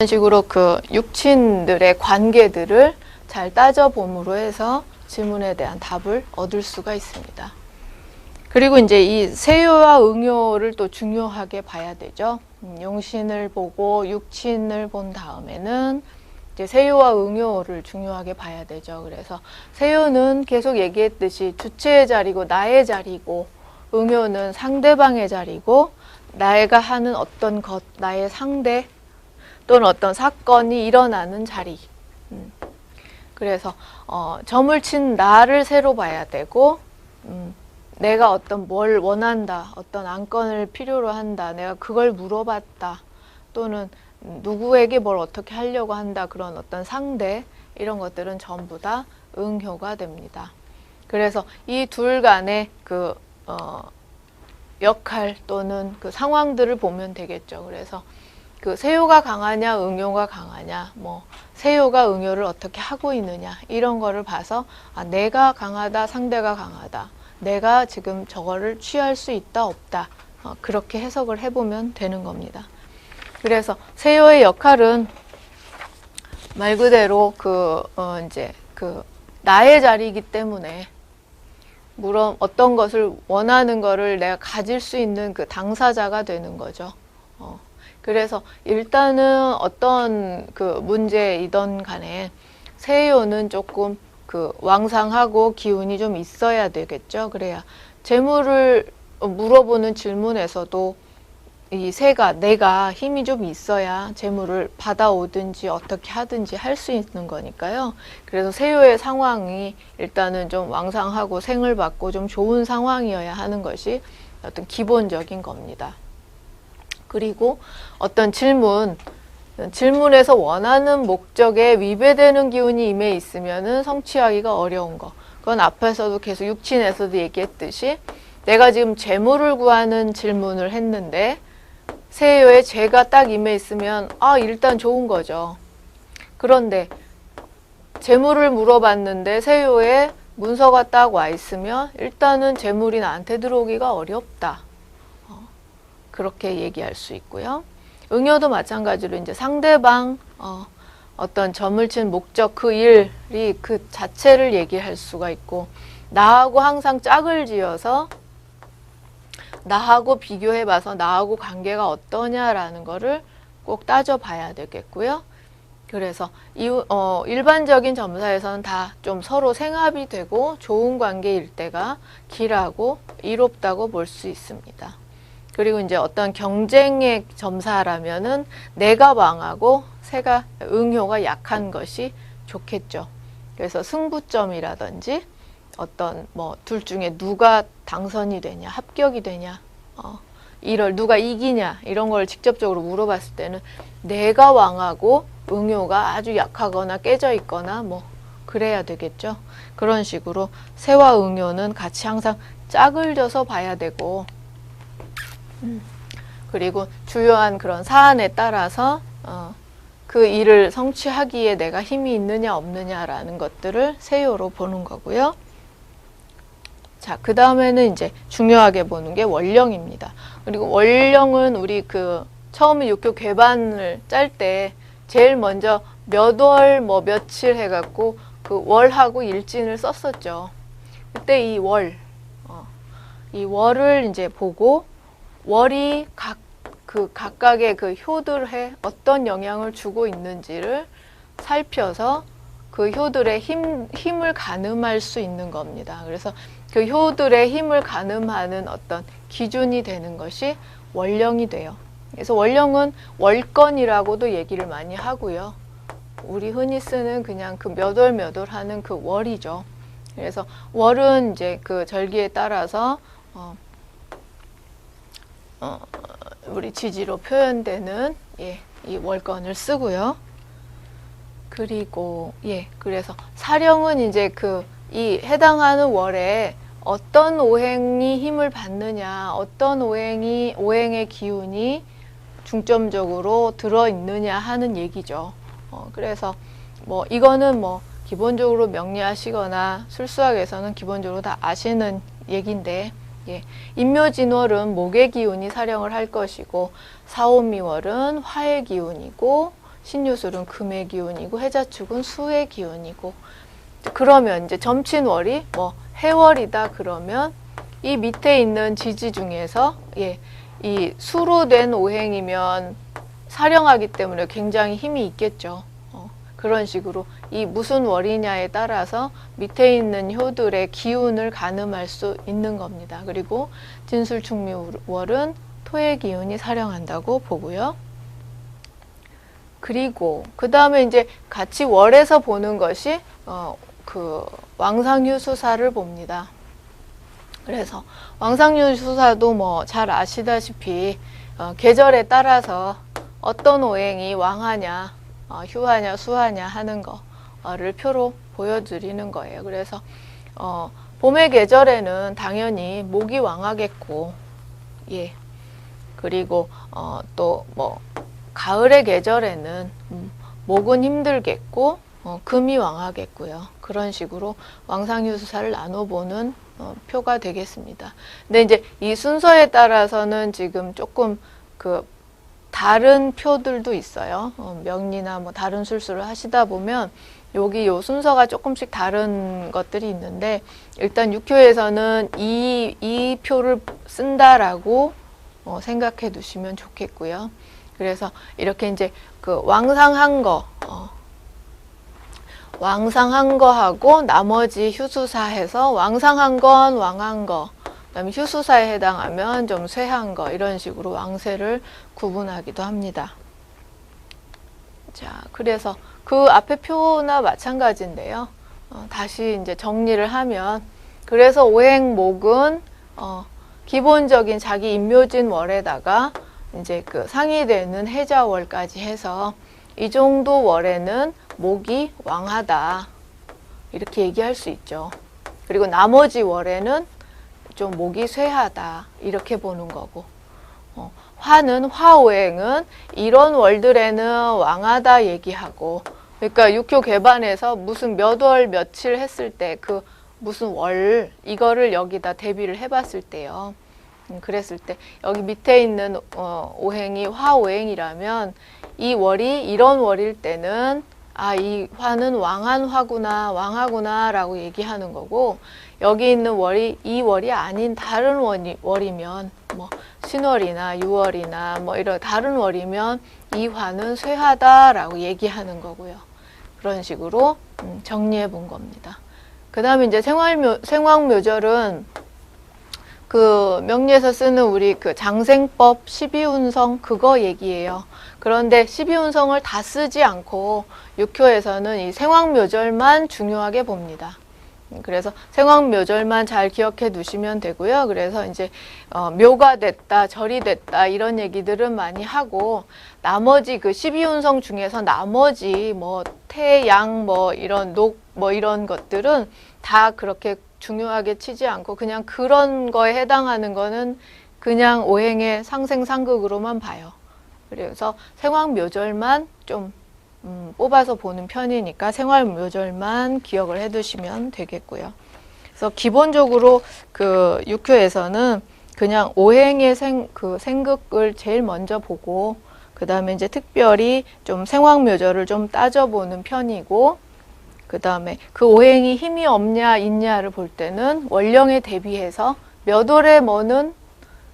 이런 식으로 그 육친들의 관계들을 잘 따져봄으로 해서 질문에 대한 답을 얻을 수가 있습니다. 그리고 이제 이 세요와 응요를 또 중요하게 봐야 되죠. 용신을 보고 육친을 본 다음에는 이제 세요와 응요를 중요하게 봐야 되죠. 그래서 세요는 계속 얘기했듯이 주체의 자리고 나의 자리고, 응요는 상대방의 자리고 내가 하는 어떤 것, 나의 상대 또는 어떤 사건이 일어나는 자리. 그래서 점을 친 나를 새로 봐야 되고, 내가 어떤 뭘 원한다, 어떤 안건을 필요로 한다, 내가 그걸 물어봤다, 또는 누구에게 뭘 어떻게 하려고 한다, 그런 어떤 상대, 이런 것들은 전부 다 응효가 됩니다. 그래서 이 둘 간의 그 역할 또는 그 상황들을 보면 되겠죠. 그래서 그 세요가 강하냐 응요가 강하냐, 뭐 세요가 응요를 어떻게 하고 있느냐, 이런 거를 봐서 내가 강하다, 상대가 강하다, 내가 지금 저거를 취할 수 있다 없다, 그렇게 해석을 해보면 되는 겁니다. 그래서 세요의 역할은 말 그대로 이제 나의 자리이기 때문에, 물론 어떤 것을 원하는 거를 내가 가질 수 있는 그 당사자가 되는 거죠. 그래서 일단은 어떤 그 문제이던 간에 세요는 조금 왕상하고 기운이 좀 있어야 되겠죠. 그래야 재물을 물어보는 질문에서도 이 새가, 내가 힘이 좀 있어야 재물을 받아오든지 어떻게 하든지 할 수 있는 거니까요. 그래서 세요의 상황이 일단은 좀 왕상하고 생을 받고 좀 좋은 상황이어야 하는 것이 어떤 기본적인 겁니다. 그리고 어떤 질문에서 원하는 목적에 위배되는 기운이 임해 있으면은 성취하기가 어려운 거. 그건 앞에서도 계속 육친에서도 얘기했듯이, 내가 지금 재물을 구하는 질문을 했는데 세요에 재가 딱 임해 있으면 일단 좋은 거죠. 그런데 재물을 물어봤는데 세요에 문서가 딱 와 있으면 일단은 재물이 나한테 들어오기가 어렵다. 그렇게 얘기할 수 있고요. 응요도 마찬가지로 이제 상대방 어떤 점을 친 목적, 그 일이 그 자체를 얘기할 수가 있고, 나하고 항상 짝을 지어서 나하고 비교해봐서 나하고 관계가 어떠냐라는 거를 꼭 따져봐야 되겠고요. 그래서 일반적인 점사에서는 다 좀 서로 생합이 되고 좋은 관계일 때가 길하고 이롭다고 볼 수 있습니다. 그리고 이제 어떤 경쟁의 점사라면은 내가 왕하고 새가 응효가 약한 것이 좋겠죠. 그래서 승부점이라든지 어떤 둘 중에 누가 당선이 되냐, 합격이 되냐, 누가 이기냐, 이런 걸 직접적으로 물어봤을 때는 내가 왕하고 응효가 아주 약하거나 깨져 있거나 그래야 되겠죠. 그런 식으로 새와 응효는 같이 항상 짝을 져서 봐야 되고, 그리고 주요한 그런 사안에 따라서 그 일을 성취하기에 내가 힘이 있느냐 없느냐라는 것들을 세요로 보는 거고요. 자, 그 다음에는 이제 중요하게 보는 게 월령입니다. 그리고 월령은 우리 처음에 육교 궤반을 짤 때 제일 먼저 몇 월 며칠 해갖고 그 월하고 일진을 썼었죠. 그때 이 월을 이제 보고, 월이 각각의 그 효들에 어떤 영향을 주고 있는지를 살펴서 그 효들의 힘을 가늠할 수 있는 겁니다. 그래서 그 효들의 힘을 가늠하는 어떤 기준이 되는 것이 월령이 돼요. 그래서 월령은 월건이라고도 얘기를 많이 하고요. 우리 흔히 쓰는 그냥 그 몇 월 하는 그 월이죠. 그래서 월은 이제 그 절기에 따라서 우리 지지로 표현되는 이 월건을 쓰고요. 그리고 그래서 사령은 이제 이 해당하는 월에 어떤 오행이 힘을 받느냐, 어떤 오행의 기운이 중점적으로 들어있느냐 하는 얘기죠. 그래서 이거는 기본적으로 명리하시거나 술수학에서는 기본적으로 다 아시는 얘기인데, 인묘진월은 목의 기운이 사령을 할 것이고, 사오미월은 화의 기운이고, 신유술은 금의 기운이고 해자축은 수의 기운이고, 그러면 이제 점친월이 뭐 해월이다 그러면 이 밑에 있는 지지 중에서 이 수로 된 오행이면 사령하기 때문에 굉장히 힘이 있겠죠. 그런 식으로 이 무슨 월이냐에 따라서 밑에 있는 효들의 기운을 가늠할 수 있는 겁니다. 그리고 진술충미월은 토의 기운이 사령한다고 보고요. 그리고 그 다음에 이제 같이 월에서 보는 것이 그 왕상유수사를 봅니다. 그래서 왕상유수사도 뭐 잘 아시다시피 계절에 따라서 어떤 오행이 왕하냐, 휴하냐, 수하냐 하는 거를 표로 보여드리는 거예요. 그래서 봄의 계절에는 당연히 목이 왕하겠고, 그리고 또 뭐 가을의 계절에는 목은 힘들겠고 금이 왕하겠고요. 그런 식으로 왕상유수사를 나눠보는 표가 되겠습니다. 근데 이제 이 순서에 따라서는 지금 조금 그 다른 표들도 있어요. 명리나 뭐 다른 술수를 하시다 보면 여기 요 순서가 조금씩 다른 것들이 있는데, 일단 육효에서는 이 표를 쓴다라고 생각해 두시면 좋겠고요. 그래서 이렇게 이제 그 왕상한 거하고 나머지 휴수사해서 왕상한 건 왕한 거, 그다음에 휴수사에 해당하면 좀 쇠한 거, 이런 식으로 왕세를 구분하기도 합니다. 자, 그래서 그 앞에 표나 마찬가지인데요. 다시 이제 정리를 하면, 그래서 오행목은 기본적인 자기 임묘진 월에다가 이제 그 상이되는 해자월까지 해서 이 정도 월에는 목이 왕하다, 이렇게 얘기할 수 있죠. 그리고 나머지 월에는 좀 목이 쇠하다, 이렇게 보는 거고, 화오행은 이런 월들에는 왕하다 얘기하고, 그러니까 육효 개반에서 무슨 몇 월 며칠 했을 때 그 무슨 월 이거를 여기다 대비를 해봤을 때요. 그랬을 때 여기 밑에 있는 오행이 화오행이라면 이 월이 이런 월일 때는 이 화는 왕한 화구나, 왕하구나 라고 얘기하는 거고, 여기 있는 월이 이 월이 아닌 다른 월이면 뭐 신월이나 유월이나 뭐 이런 다른 월이면 이 화는 쇠하다라고 얘기하는 거고요. 그런 식으로 정리해 본 겁니다. 그 다음에 이제 생황묘절은 그 명리에서 쓰는 우리 그 장생법 12운성 그거 얘기예요. 그런데 12운성을 다 쓰지 않고 육효에서는 이 생황묘절만 중요하게 봅니다. 그래서 생황묘절만 잘 기억해 두시면 되고요. 그래서 이제 묘가 됐다, 절이 됐다 이런 얘기들은 많이 하고, 나머지 그 12운성 중에서 나머지 뭐 태양 뭐 이런 녹 뭐 이런 것들은 다 그렇게 중요하게 치지 않고 그냥 그런 거에 해당하는 거는 그냥 오행의 상생상극으로만 봐요. 그래서 생황묘절만 좀 뽑아서 보는 편이니까 생황묘절만 기억을 해두시면 되겠고요. 그래서 기본적으로 그 육효에서는 그냥 오행의 생극을 제일 먼저 보고, 그 다음에 이제 특별히 좀 생황묘절을 좀 따져보는 편이고, 그 다음에 그 오행이 힘이 없냐 있냐를 볼 때는 원령에 대비해서 몇 월에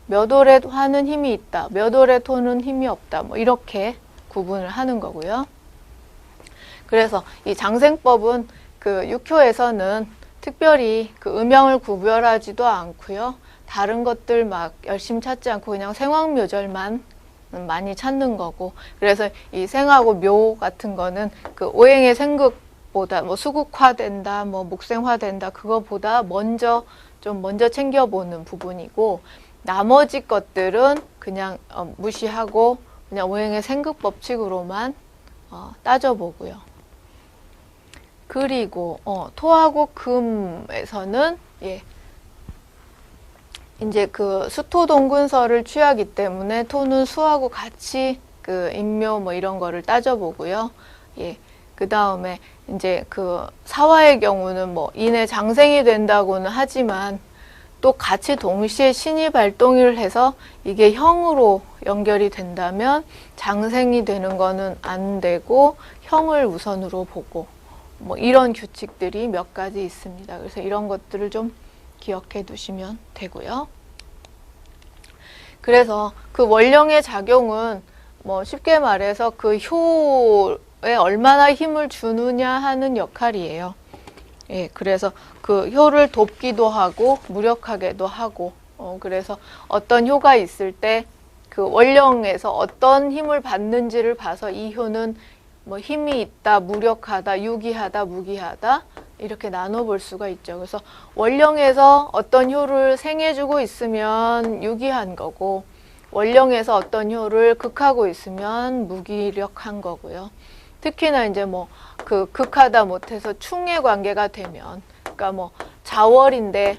몇 월에 화는 힘이 있다, 몇 월에 토는 힘이 없다, 뭐 이렇게 구분을 하는 거고요. 그래서 이 장생법은 그 육효에서는 특별히 그 음양을 구별하지도 않고요. 다른 것들 막 열심히 찾지 않고 그냥 생황묘절만 많이 찾는 거고, 그래서 이 생하고 묘 같은 거는 그 오행의 생극 보다 뭐 수국화된다, 뭐 목생화된다 그거보다 먼저 챙겨보는 부분이고, 나머지 것들은 그냥 무시하고 그냥 오행의 생극 법칙으로만 따져보고요. 그리고 토하고 금에서는 이제 그 수토동근서를 취하기 때문에 토는 수하고 같이 그 인묘 뭐 이런 거를 따져보고요. 그 다음에 이제 그 사화의 경우는 뭐 인해 장생이 된다고는 하지만 또 같이 동시에 신이 발동을 해서 이게 형으로 연결이 된다면 장생이 되는 거는 안 되고 형을 우선으로 보고 뭐 이런 규칙들이 몇 가지 있습니다. 그래서 이런 것들을 좀 기억해 두시면 되고요. 그래서 그 원령의 작용은 뭐 쉽게 말해서 그 효에 얼마나 힘을 주느냐 하는 역할이에요. 예, 그래서 그 효를 돕기도 하고 무력하게도 하고 그래서 어떤 효가 있을 때 그 원령에서 어떤 힘을 받는지를 봐서 이 효는 뭐 힘이 있다, 무력하다, 유기하다, 무기하다 이렇게 나눠볼 수가 있죠. 그래서 원령에서 어떤 효를 생해주고 있으면 유기한 거고 원령에서 어떤 효를 극하고 있으면 무기력한 거고요. 특히나 이제 뭐 그 극하다 못해서 충의 관계가 되면 그러니까 뭐 자월인데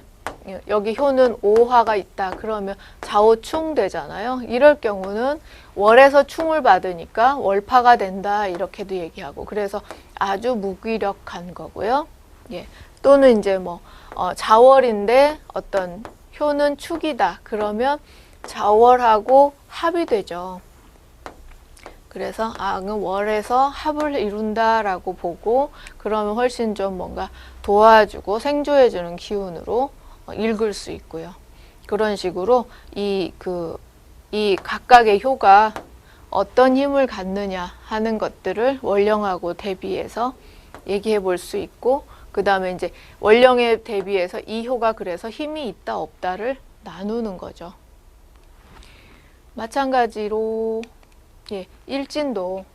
여기 효는 오화가 있다 그러면 자오충 되잖아요. 이럴 경우는 월에서 충을 받으니까 월파가 된다 이렇게도 얘기하고 그래서 아주 무기력한 거고요. 예. 또는 이제 뭐 자월인데 어떤 효는 축이다 그러면 자월하고 합이 되죠. 그래서 월에서 합을 이룬다라고 보고 그러면 훨씬 좀 뭔가 도와주고 생조해주는 기운으로 읽을 수 있고요. 그런 식으로 이 각각의 효가 어떤 힘을 갖느냐 하는 것들을 원령하고 대비해서 얘기해 볼 수 있고 그 다음에 이제 원령에 대비해서 이 효가 그래서 힘이 있다 없다를 나누는 거죠. 마찬가지로 예, 일진도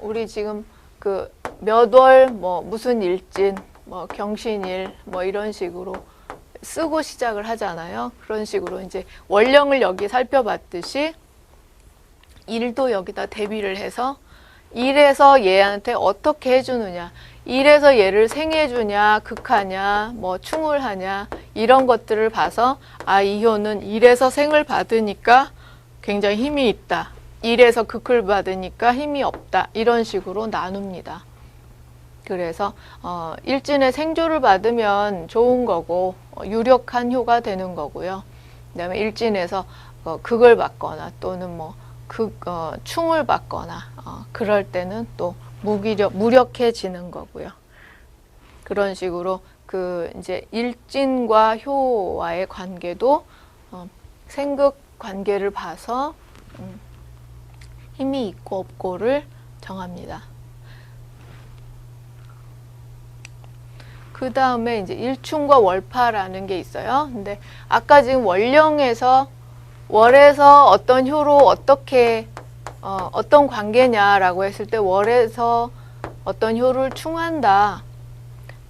우리 지금 그 몇 월 뭐 무슨 일진 뭐 경신일 뭐 이런 식으로 쓰고 시작을 하잖아요. 그런 식으로 이제 원령을 여기 살펴봤듯이 일도 여기다 대비를 해서 일에서 얘한테 어떻게 해주느냐 일에서 얘를 생해주냐 극하냐 뭐 충을 하냐 이런 것들을 봐서 이 효는 일에서 생을 받으니까 굉장히 힘이 있다. 일에서 극을 받으니까 힘이 없다. 이런 식으로 나눕니다. 그래서 일진의 생조를 받으면 좋은 거고 유력한 효가 되는 거고요. 그다음에 일진에서 극을 받거나 또는 뭐 충을 받거나 그럴 때는 또 무력해지는 거고요. 그런 식으로 그 이제 일진과 효와의 관계도 생극 관계를 봐서 힘이 있고 없고를 정합니다. 그 다음에 이제 일충과 월파라는 게 있어요. 근데 아까 지금 원령에서 월에서 어떤 효로 어떻게 어떤 관계냐라고 했을 때 월에서 어떤 효를 충한다.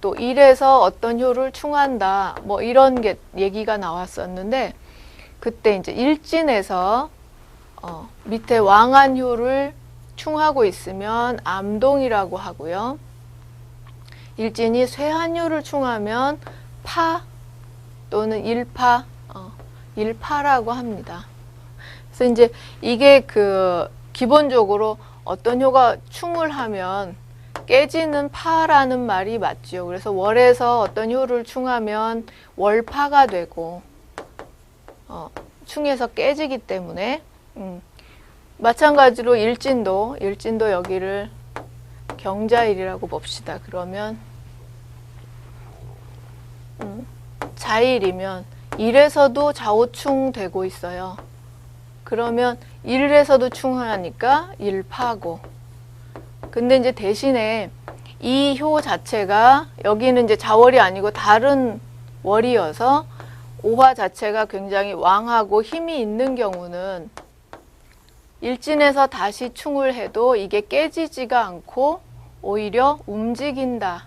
또 일에서 어떤 효를 충한다. 뭐 이런 게 얘기가 나왔었는데 그때 이제 일진에서 밑에 왕한효를 충하고 있으면 암동이라고 하고요. 일진이 쇠한효를 충하면 파 또는 일파라고 합니다. 그래서 이제 이게 기본적으로 어떤 효가 충을 하면 깨지는 파라는 말이 맞죠. 그래서 월에서 어떤 효를 충하면 월파가 되고 충에서 깨지기 때문에 마찬가지로 일진도 여기를 경자일이라고 봅시다. 그러면 자일이면 일에서도 좌우충 되고 있어요. 그러면 일에서도 충하니까 일파고 근데 이제 대신에 이 효 자체가 여기는 이제 자월이 아니고 다른 월이어서 오화 자체가 굉장히 왕하고 힘이 있는 경우는 일진에서 다시 충을 해도 이게 깨지지가 않고 오히려 움직인다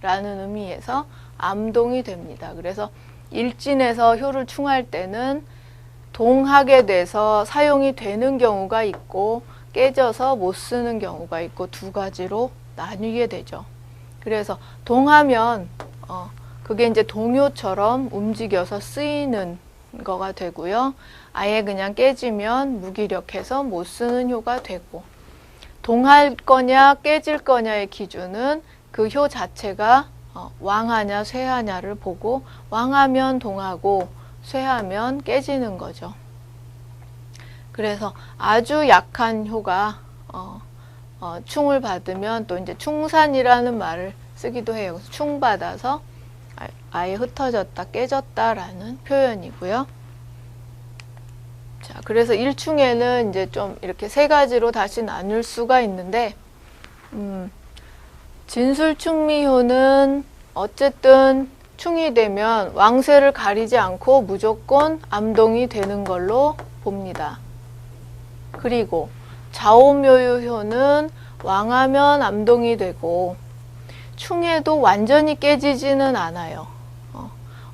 라는 의미에서 암동이 됩니다. 그래서 일진에서 효를 충할 때는 동하게 돼서 사용이 되는 경우가 있고 깨져서 못 쓰는 경우가 있고 두 가지로 나뉘게 되죠. 그래서 동하면 그게 이제 동효처럼 움직여서 쓰이는 거가 되고요. 아예 그냥 깨지면 무기력해서 못 쓰는 효가 되고 동할 거냐 깨질 거냐의 기준은 그 효 자체가 왕하냐 쇠하냐를 보고 왕하면 동하고 쇠하면 깨지는 거죠. 그래서 아주 약한 효가 충을 받으면 또 이제 충산이라는 말을 쓰기도 해요. 충 받아서 아예 흩어졌다, 깨졌다라는 표현이고요. 자, 그래서 일충에는 이제 좀 이렇게 세 가지로 다시 나눌 수가 있는데, 진술충미효는 어쨌든 충이 되면 왕세를 가리지 않고 무조건 암동이 되는 걸로 봅니다. 그리고 좌오묘유효는 왕하면 암동이 되고 충해도 완전히 깨지지는 않아요.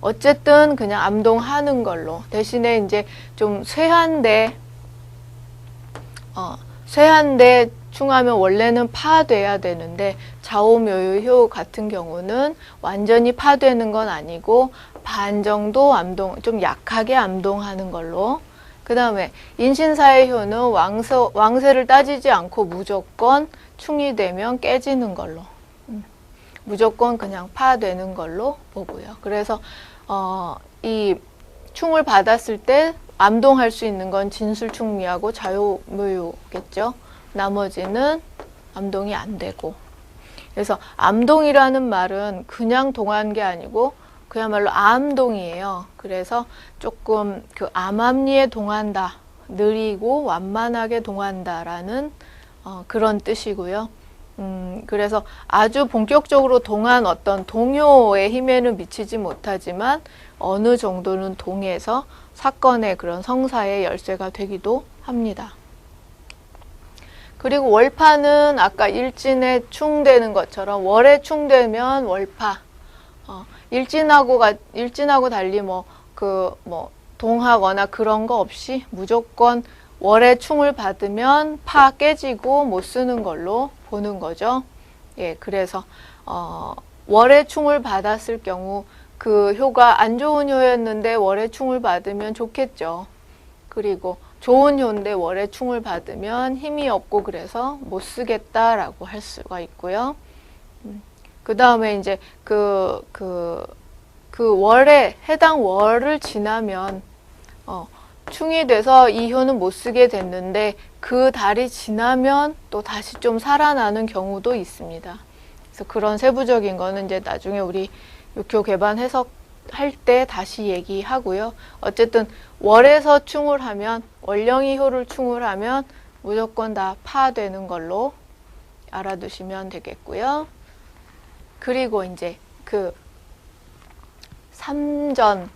어쨌든 그냥 암동하는 걸로. 대신에 이제 좀 쇠한데 충하면 원래는 파돼야 되는데 좌오묘유효 같은 경우는 완전히 파되는 건 아니고 반 정도 암동, 좀 약하게 암동하는 걸로. 그 다음에 인신사의 효는 왕세를 따지지 않고 무조건 충이 되면 깨지는 걸로. 무조건 그냥 파되는 걸로 보고요. 그래서 이 충을 받았을 때 암동할 수 있는 건 진술충미하고 좌오묘유겠죠. 나머지는 암동이 안 되고. 그래서 암동이라는 말은 그냥 동한 게 아니고 그야말로 암동이에요. 그래서 조금 그 암암리에 동한다, 느리고 완만하게 동한다라는 그런 뜻이고요. 그래서 아주 본격적으로 동한 어떤 동요의 힘에는 미치지 못하지만 어느 정도는 동해서 사건의 그런 성사의 열쇠가 되기도 합니다. 그리고 월파는 아까 일진에 충되는 것처럼 월에 충되면 월파. 일진하고 달리 동하거나 그런 거 없이 무조건 월에 충을 받으면 파 깨지고 못 쓰는 걸로 보는 거죠. 예, 그래서 월에 충을 받았을 경우 그 효가 안 좋은 효였는데 월에 충을 받으면 좋겠죠. 그리고 좋은 효인데 월에 충을 받으면 힘이 없고 그래서 못 쓰겠다라고 할 수가 있고요. 그 다음에 이제 그 월에 해당 월을 지나면 충이 돼서 이 효는 못 쓰게 됐는데 그 달이 지나면 또 다시 좀 살아나는 경우도 있습니다. 그래서 그런 세부적인 거는 이제 나중에 우리 육효 개반 해석할 때 다시 얘기하고요. 어쨌든 월에서 충을 하면 월령이 효를 충을 하면 무조건 다 파되는 걸로 알아두시면 되겠고요. 그리고 이제 그 삼전,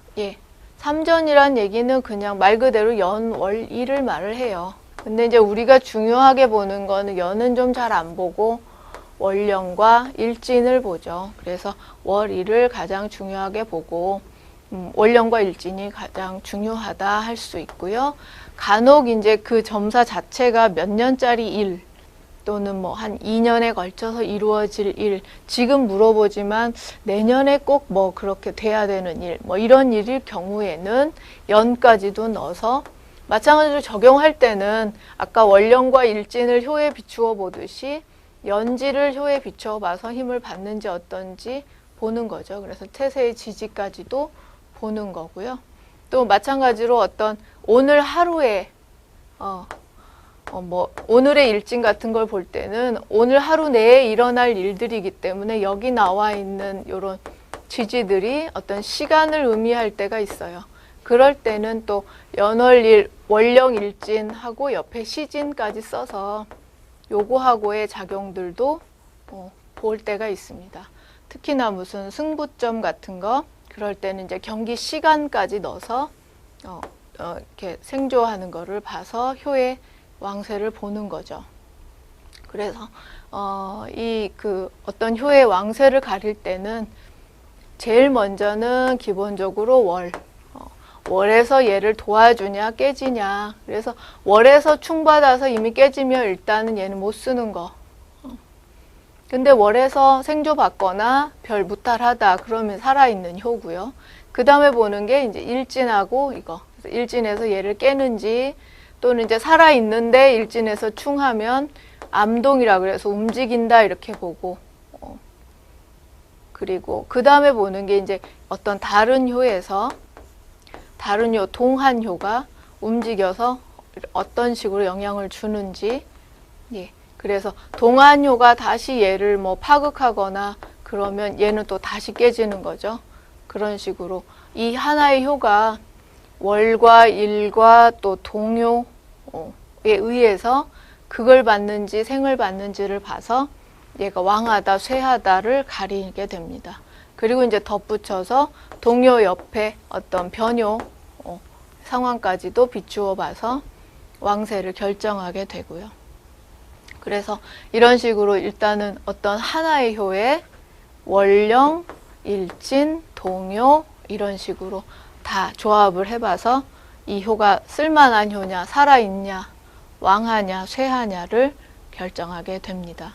삼전이란 얘기는 그냥 말 그대로 연, 월, 일을 말을 해요. 근데 이제 우리가 중요하게 보는 거는 연은 좀 잘 안 보고 월령과 일진을 보죠. 그래서 월, 일을 가장 중요하게 보고 월령과 일진이 가장 중요하다 할 수 있고요. 간혹 이제 그 점사 자체가 몇 년짜리 일 또는 뭐 한 2년에 걸쳐서 이루어질 일, 지금 물어보지만 내년에 꼭 뭐 그렇게 돼야 되는 일, 뭐 이런 일일 경우에는 연까지도 넣어서 마찬가지로 적용할 때는 아까 월령과 일진을 효에 비추어 보듯이 연지를 효에 비추어 봐서 힘을 받는지 어떤지 보는 거죠. 그래서 태세의 지지까지도 보는 거고요. 또 마찬가지로 어떤 오늘 하루에 오늘의 일진 같은 걸 볼 때는 오늘 하루 내에 일어날 일들이기 때문에 여기 나와 있는 이런 지지들이 어떤 시간을 의미할 때가 있어요. 그럴 때는 또 연월일, 월령 일진하고 옆에 시진까지 써서 요거하고의 작용들도 볼 때가 있습니다. 특히나 무슨 승부점 같은 거 그럴 때는 이제 경기 시간까지 넣어서 이렇게 생조하는 거를 봐서 효의 왕세를 보는 거죠. 그래서 어떤 효의 왕세를 가릴 때는 제일 먼저는 기본적으로 월에서 얘를 도와주냐 깨지냐. 그래서 월에서 충받아서 이미 깨지면 일단은 얘는 못 쓰는 거. 근데 월에서 생조 받거나 별 무탈하다 그러면 살아있는 효고요. 그 다음에 보는 게 이제 일진하고 이거. 그래서 일진에서 얘를 깨는지 또는 이제 살아있는데 일진에서 충하면 암동이라 그래서 움직인다 이렇게 보고 그리고 그 다음에 보는 게 이제 어떤 다른 효에서 다른 효, 동한효가 움직여서 어떤 식으로 영향을 주는지, 예. 그래서 동한효가 다시 얘를 뭐 파극하거나 그러면 얘는 또 다시 깨지는 거죠. 그런 식으로 이 하나의 효가 월과 일과 또 동효에 의해서 극을 받는지 생을 받는지를 봐서 얘가 왕하다, 쇠하다를 가리게 됩니다. 그리고 이제 덧붙여서 동효 옆에 어떤 변효 상황까지도 비추어 봐서 왕세를 결정하게 되고요. 그래서 이런 식으로 일단은 어떤 하나의 효에 월령, 일진, 동효 이런 식으로 다 조합을 해봐서 이 효가 쓸만한 효냐, 살아있냐, 왕하냐, 쇠하냐를 결정하게 됩니다.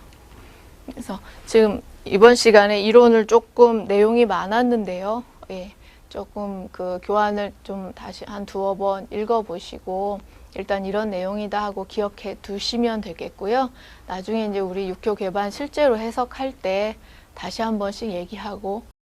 그래서 지금 이번 시간에 이론을 조금 내용이 많았는데요. 예, 조금 그 교환을 좀 다시 한 두어 번 읽어보시고 일단 이런 내용이다 하고 기억해 두시면 되겠고요. 나중에 이제 우리 육효 개반 실제로 해석할 때 다시 한 번씩 얘기하고